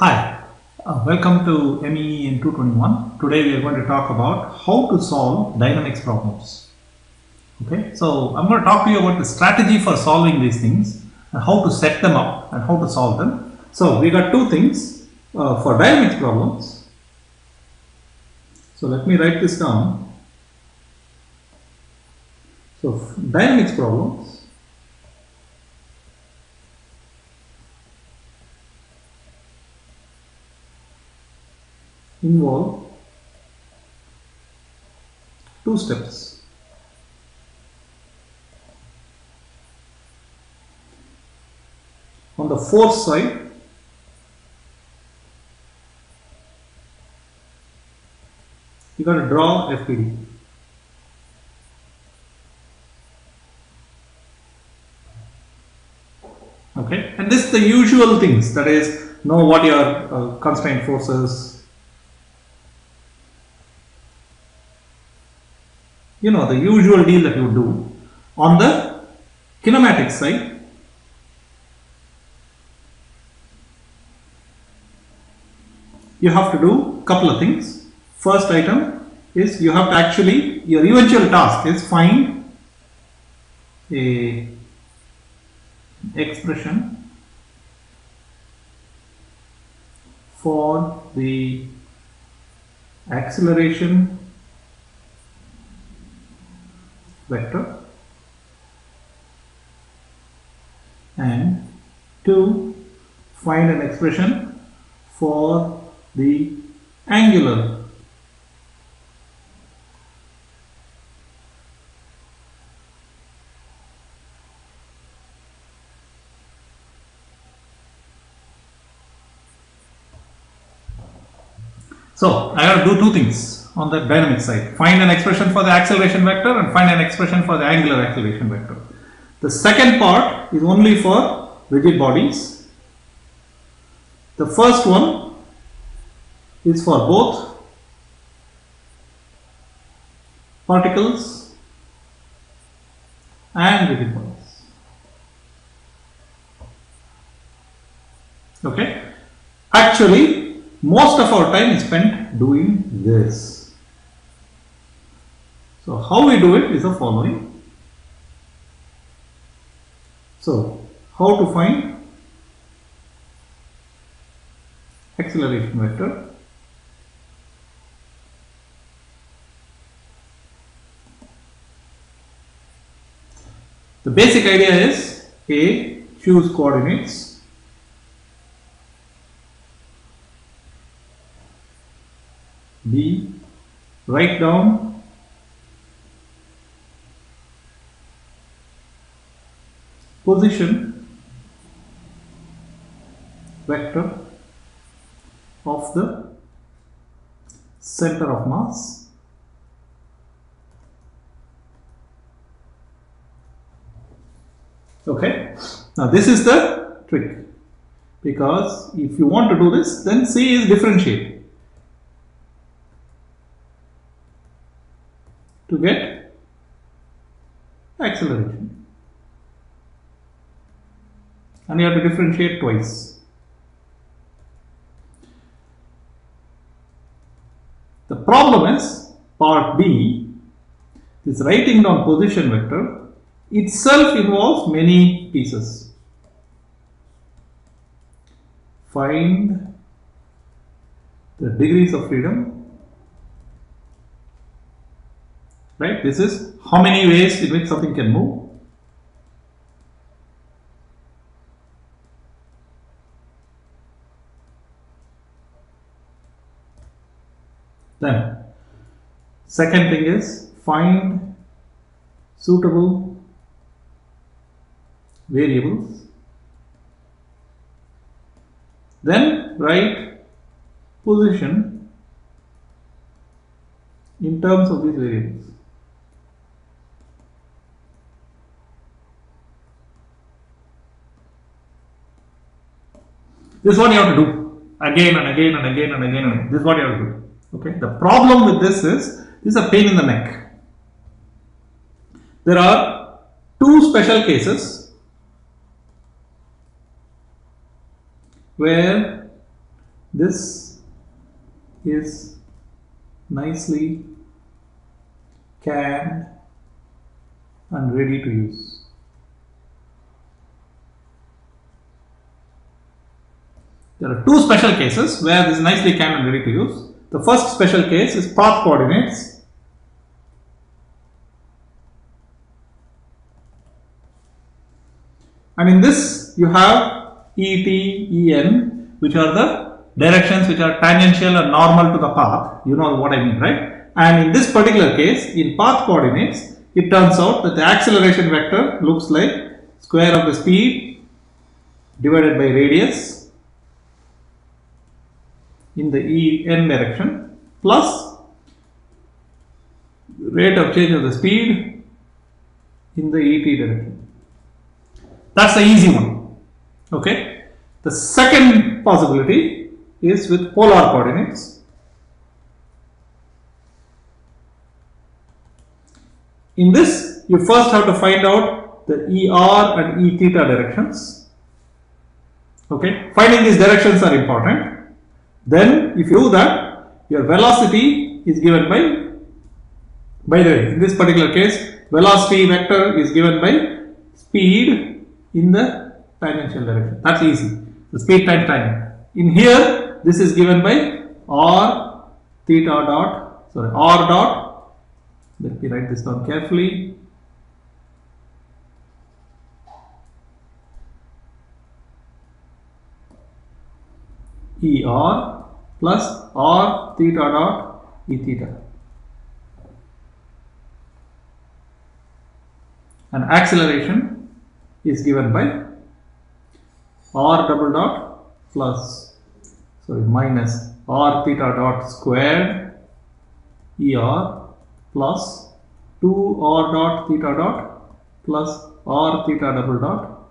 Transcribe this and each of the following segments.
Hi, welcome to ME in 221. Today we are going to talk about how to solve dynamics problems. Okay, so I'm going to talk to you about the strategy for solving these things and how to set them up and how to solve them. So we got two things for dynamics problems. So let me write this down. So dynamics problems involve two steps. On the force side, you got to draw FPD. Okay, and this is the usual things, that is, know what your constraint forces, you know, the usual deal that you do. On the kinematic side, you have to do a couple of things. First item is you have to actually, your eventual task is find a expression for the acceleration vector and to find an expression for the angular So I have to do two things on the dynamic side. Find an expression for the acceleration vector and find an expression for the angular acceleration vector. The second part is only for rigid bodies. The first one is for both particles and rigid bodies. Okay? Actually, most of our time is spent doing this. So how we do it is the following. So how to find acceleration vector? The basic idea is A, choose coordinates. B, write down position vector of the center of mass. Okay, now this is the trick, because if you want to do this, then C is differentiate to get acceleration, and you have to differentiate twice. The problem is part B, this writing down position vector itself involves many pieces. Find the degrees of freedom. Right? This is how many ways in which something can move. Then, second thing is find suitable variables. Then write position in terms of these variables. This is what you have to do again and again and again and again and again. This is what you have to do. Okay. The problem with this is a pain in the neck. There are two special cases where This is nicely canned and ready to use. There are two special cases where this is nicely canned and ready to use. The first special case is path coordinates. And in this you have ET, EN, which are the directions which are tangential and normal to the path. You know what I mean, right? And in this particular case, in path coordinates, it turns out that the acceleration vector looks like square of the speed divided by radius in the EN direction plus rate of change of the speed in the ET direction. That's the easy one. Okay. The second possibility is with polar coordinates. In this, you first have to find out the ER and E theta directions. Okay. Finding these directions are important. Then, if you do that, your velocity is given by the way, in this particular case, velocity vector is given by speed in the tangential direction. That's easy. The speed times time. In here, this is given by R dot. Let me write this down carefully. ER plus R theta dot E theta. And acceleration is given by R double dot minus R theta dot squared ER plus 2R dot theta dot plus R theta double dot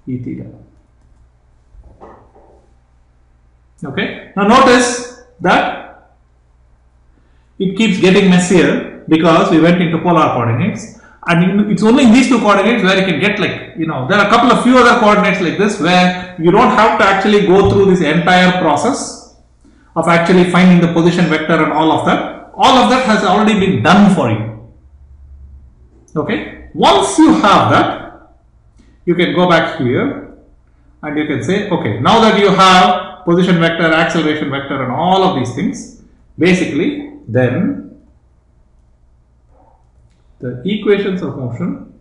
E theta. Okay. Now notice that it keeps getting messier because we went into polar coordinates, and it's only in these two coordinates where you can get, like, there are a couple of few other coordinates like this where you don't have to actually go through this entire process of actually finding the position vector and all of that. All of that has already been done for you. Okay. Once you have that, you can go back here and you can say, okay, now that you have position vector, acceleration vector and all of these things, basically then the equations of motion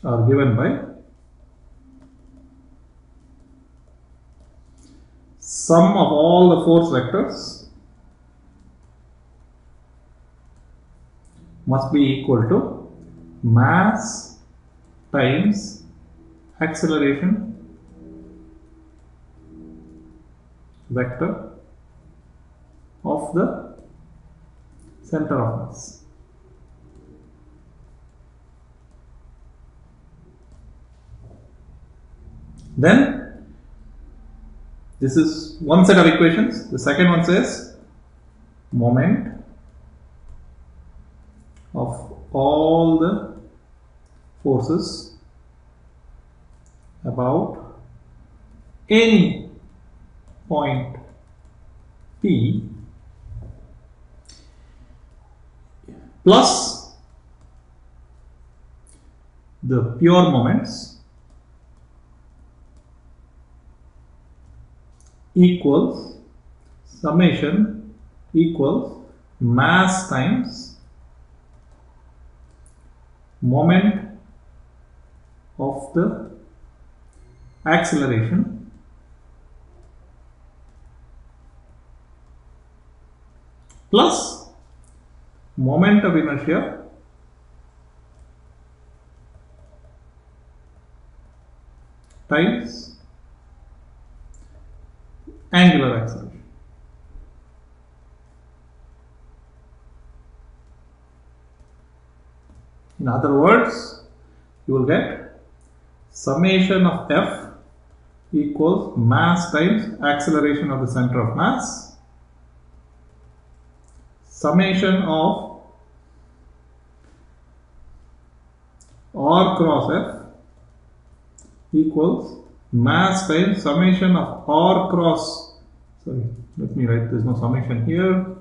are given by sum of all the force vectors must be equal to mass times acceleration vector of the center of mass. Then this is one set of equations. The second one says moment of all the forces about any point P plus the pure moments equals summation equals mass times moment of the acceleration plus moment of inertia times angular acceleration. In other words, you will get summation of F equals mass times acceleration of the center of mass, summation of R cross F equals mass times summation of r cross, sorry, let me write, there's no summation here,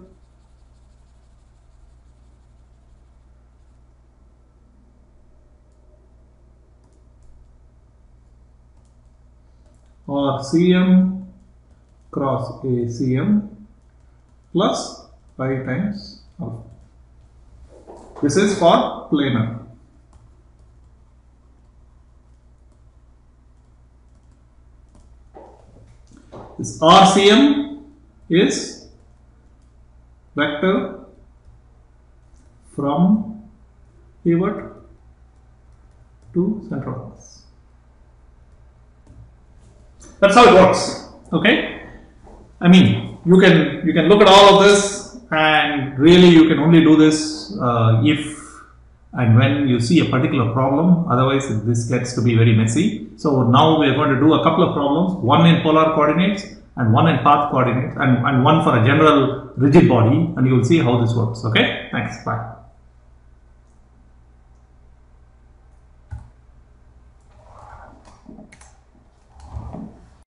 or Cm cross ACm plus pi times alpha. This is for planar. This RCM is vector from pivot to central mass. That's how it works. Okay. I mean, you can look at all of this, and really you can only do this if and when you see a particular problem. Otherwise, this gets to be very messy. So now we are going to do a couple of problems, one in polar coordinates and one in path coordinates, and one for a general rigid body, and you will see how this works. Okay. Thanks. Bye.